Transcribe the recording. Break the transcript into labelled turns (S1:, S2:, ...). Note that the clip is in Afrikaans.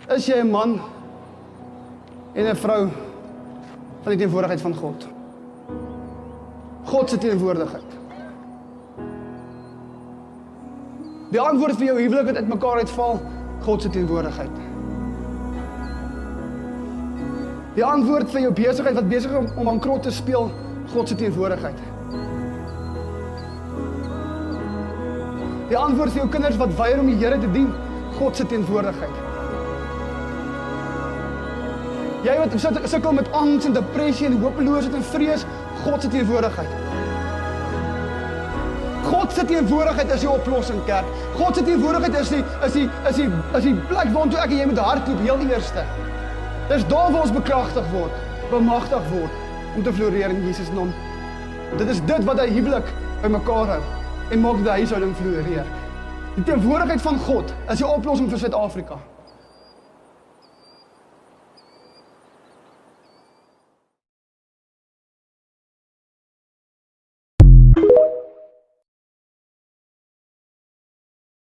S1: Is jy 'n man en 'n vrou van die teenwoordigheid van God? God se teenwoordigheid. Die antwoord vir jou huwelik wat uitmekaar uitval, God se teenwoordigheid. Die antwoord vir jou besigheid wat besig is om bankrot te speel, God se teenwoordigheid. Die antwoord vir jou kinders wat weier om die Here te dien, God se teenwoordigheid. Jy wat sukkel met angs en depressie en hopeloosheid en vrees, God se teenwoordigheid. God se teenwoordigheid is die oplossing, kerk. God se teenwoordigheid is die plek waartoe ek en jy moet hardloop heel eerste. Dis daar waar ons bekragtig word, bemagtig word om te floreer in Jesus naam. Dit is dit wat hy huwelik bymekaar hou en maak dat hy huishouding floreer. Die teenwoordigheid van God is die oplossing vir Suid-Afrika.